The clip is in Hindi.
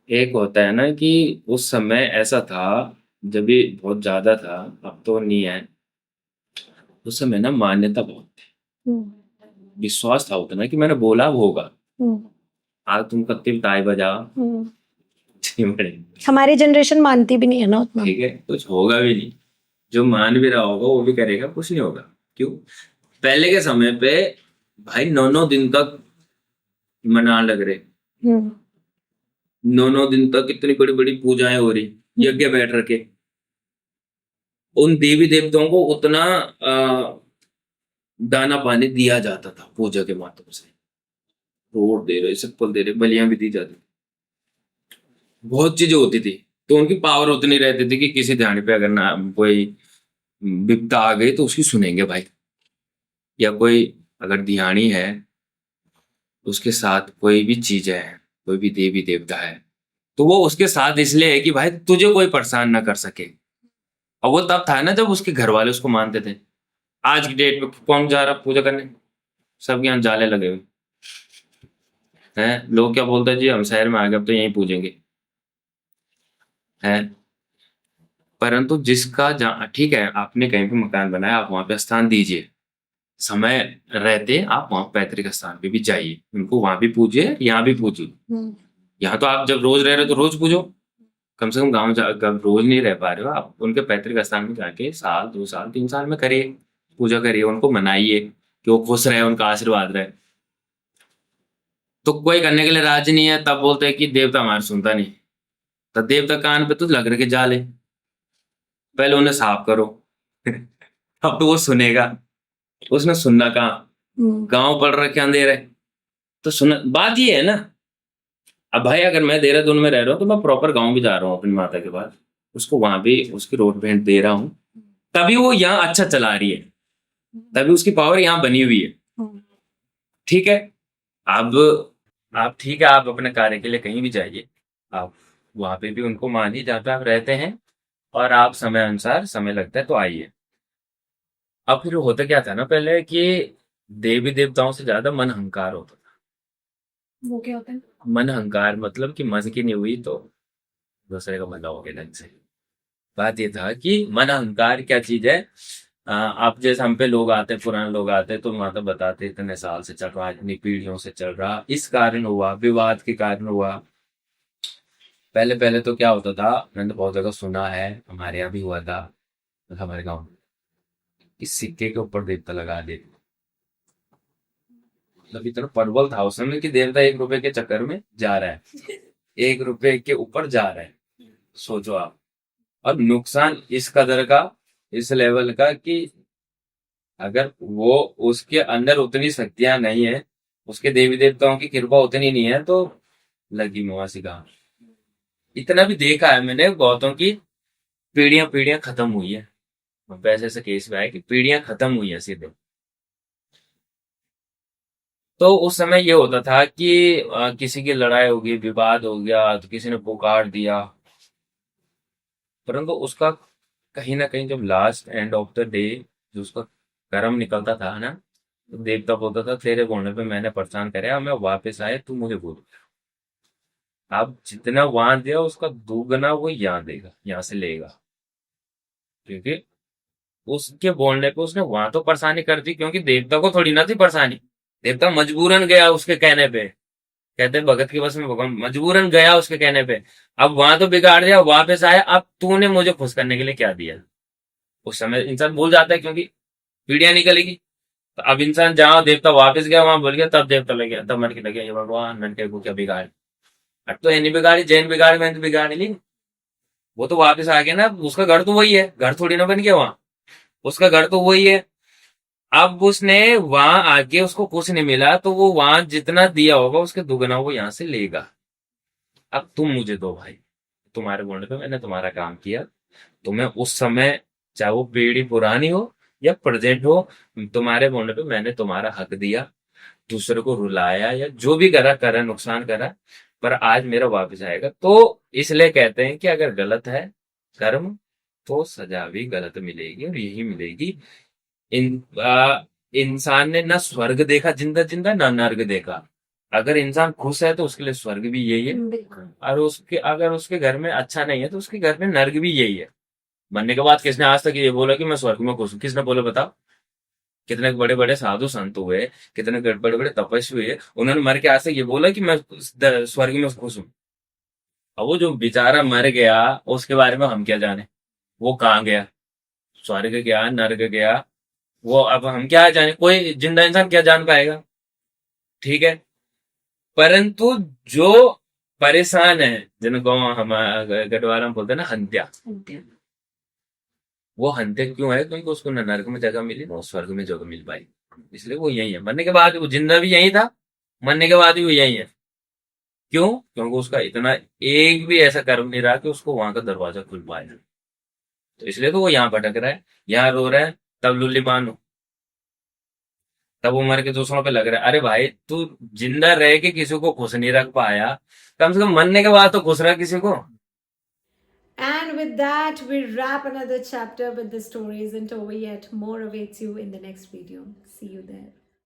एक होता है ना कि उस समय ऐसा था, जब ये बहुत ज़्यादा था, अब तो नहीं है। उस समय ना मान्यता बहुत थी, हम्म। विश्वास था उतना कि मैंने बोला वो होगा। हम्म। आज तुम कत्ती ताई बजा हम्म। चिमड़े, हमारी जनरेशन मानती भी नहीं है ना उतना। ठीक है, कुछ होगा भी नहीं। जो मान भी रहा होगा वो भी करेगा, कुछ नहीं होगा। क्यों? पहले के समय पे भाई 9-9 दिन तक मनाने लग रहे, हम्म। 9-9 दिन तक इतनी बड़ी बड़ी पूजाएं हो रही, यज्ञ बैठ रखे। उन देवी देवताओं को उतना दाना पानी दिया जाता था पूजा के माध्यम से। रोड दे रहे, चप्पल दे रहे, बलियां भी दी जाती थी, बहुत चीजें होती थी। तो उनकी पावर उतनी रहती थी कि किसी ध्यान पे अगर ना कोई विपदा आ गई तो उसकी सुनेंगे भाई। या कोई अगर ध्यानी है, उसके साथ कोई भी चीज है, कोई भी देवी देवता है, तो वो उसके साथ इसलिए है कि भाई तुझे कोई परेशान ना कर सके। और वो तब था ना जब उसके घर वाले उसको मानते थे। आज की डेट में कौन जा रहा पूजा करने? सबके यहाँ जाले लगे हुए हैं। लोग क्या बोलते हैं, जी हम शहर में आ गए, अब तो यहीं पूजेंगे। हैं। परंतु जिसका जहाँ ठीक है, आपने कहीं पे मकान बनाया, आप वहां पे स्थान दीजिए। समय रहते आप वहां पैतृक स्थान पे भी जाइए, उनको वहां भी पूजिए, यहाँ भी पूजिए। हम्म। यहाँ तो आप जब रोज रह रहे हो तो रोज पूजो। कम से कम गाँव अगर रोज नहीं रह पा रहे हो, आप उनके पैतृक स्थान में जाके साल 2 साल 3 साल में करिए, पूजा करिए, उनको मनाइए कि वो खुश रहे, उनका आशीर्वाद रहे। तो कोई करने के लिए राजी नहीं है, तब बोलते हैं कि देवता हमारा सुनता नहीं। तो देवता कान पे तो लग रहे के जाले, पहले उन्हें साफ करो अब तो वो सुनेगा। उसने सुनना कहाँ? हम्म। गांव पड़ रखे अंधेरे, तो सुन, बात ये है ना। अब भाई अगर मैं देहरादून में रह रहा हूँ तो मैं प्रॉपर गांव भी जा रहा हूँ अपनी माता के पास, उसको वहां भी उसकी रोड भेंट दे रहा हूँ, तभी वो यहाँ अच्छा चला रही है, तभी उसकी पावर यहाँ बनी हुई है। हम्म। ठीक है। अब आप ठीक है, आप अपने कार्य के लिए कहीं भी जाइए, आप वहां पे भी उनको मानिए जहाँ पे आप रहते हैं, और आप समय अनुसार समय लगता है तो आइए। अब फिर होता क्या था ना पहले कि देवी देवताओं से ज्यादा मन अहंकार होता था। वो क्या होता है? मन अहंकार मतलब कि मन की नहीं हुई तो दूसरे का भला हो गया ढंग से। बात ये था कि मन अहंकार क्या चीज है। आप जैसे हम पे लोग आते, पुराने लोग आते तो माता बताते इतने साल से चल रहा, इतनी पीढ़ियों से चल रहा, इस कारण हुआ, विवाद के कारण हुआ। पहले पहले तो क्या होता था, मैंने तो बहुत जगह सुना है, हमारे यहाँ भी हुआ था, मतलब हमारे गाँव में, इस सिक्के के ऊपर देवता लगा देते। मतलब इतना प्रबल था उस समय कि देवता 1 रुपए के चक्कर में जा रहा है, 1 रुपए के ऊपर जा रहा है। सोचो आप। और नुकसान इस कदर का, इस लेवल का कि अगर वो, उसके अंदर उतनी शक्तियां नहीं है, उसके देवी देवताओं की कृपा उतनी नहीं है, तो लगी मुआसी का। इतना भी देखा है मैंने, गौतम की पीढ़ियां पीढ़ियां खत्म हुई है। वैसे ऐसे केस में आया कि पीढ़ियां खत्म हुई है सीधे। तो उस समय ये होता था कि किसी की लड़ाई होगी, विवाद हो गया, तो किसी ने पुकार दिया, परंतु उसका कहीं ना कहीं जब last end of the day जो उसका कर्म निकलता था ना, तो देवता बोलता था तेरे बोलने पे मैंने परेशान करे, मैं वापस आए तू मुझे बोल। आप जितना वहां दिया उसका दुगना वो यहाँ देगा, यहाँ से लेगा। क्योंकि उसके बोलने पे उसने वहां तो परेशानी कर दी, क्योंकि देवता को थोड़ी ना थी परेशानी। देवता मजबूरन गया उसके कहने पे। कहते हैं भगत की बस में भगवान, मजबूरन गया उसके कहने पे। अब वहां तो बिगाड़ दिया, वापस आया, अब तूने मुझे खुश करने के लिए क्या दिया? उस समय इंसान भूल जाता है, क्योंकि पीढ़ियां निकलेगी। तो अब इंसान जहां देवता वापस गया वहां भूल गया, तब देवता लग गया, तब मन के लगे ये भगवान मैंने को क्या बिगाड़। अब तो ये नहीं बिगाड़ी, जैन बिगाड़ी, मैंने तो बिगाड़ ली। वो तो वापस आ गया ना, उसका घर तो वही है, घर थोड़ी ना बन गया वहां, उसका घर तो वही है। अब उसने वहां आके उसको कुछ नहीं मिला, तो वो वहां जितना दिया होगा उसके दुगना वो यहाँ से लेगा। अब तुम मुझे दो भाई, तुम्हारे बोलने पे मैंने तुम्हारा काम किया, तुम्हें उस समय, चाहे वो पीढ़ी पुरानी हो या प्रेजेंट हो, तुम्हारे बोलने पे मैंने तुम्हारा हक दिया, दूसरे को रुलाया या जो भी करा करा, नुकसान करा, पर आज मेरा वापस आएगा। तो इसलिए कहते हैं कि अगर गलत है कर्म, तो सजा भी गलत मिलेगी, और यही मिलेगी। इन इंसान ने ना स्वर्ग देखा जिंदा जिंदा, ना नर्क देखा। अगर इंसान खुश है तो उसके लिए स्वर्ग भी यही है, बिल्कुल। और उसके अगर उसके घर में अच्छा नहीं है तो उसके घर में नर्क भी यही है। मरने के बाद किसने आज तक ये बोला कि मैं स्वर्ग में खुश हूँ? किसने बोला बताओ? कितने बड़े बड़े साधु संत हुए, कितने बड़े बड़े तपस्वी हुए, उन्होंने मर के आज तक ये बोला कि मैं स्वर्ग में खुश हूँ? अब वो जो बेचारा मर गया, उसके बारे में हम क्या जाने? वो कहाँ गया? स्वर्ग गया, नर्क गया? वो अब हम क्या जाने? कोई जिंदा इंसान क्या जान पाएगा? ठीक है, परंतु जो परेशान है, जिनको हम गढ़वाला में बोलते हैं ना, हंत्या, वो हंत्या क्यों है? क्योंकि उसको न नरक में जगह मिली, ना स्वर्ग में जगह मिल पाई। इसलिए वो यही है, मरने के बाद वो जिंदा भी यही था, मरने के बाद भी वो यही है। क्यों? क्योंकि उसका इतना एक भी ऐसा कर्म नहीं रहा कि उसको वहां का दरवाजा खुल पाए। तो इसलिए तो वो यहाँ भटक रहा है, यहाँ रो रहा है, तब लुल्लीमान हो, तब वो मर के दूसरों पे लग रहा है। अरे भाई, तू जिंदा रह के किसी को खुश नहीं रख पाया, कम से कम मरने के बाद तो खुश रख किसी को। And with that, we wrap another chapter, but the story isn't over yet. More awaits you in the next video. See you there.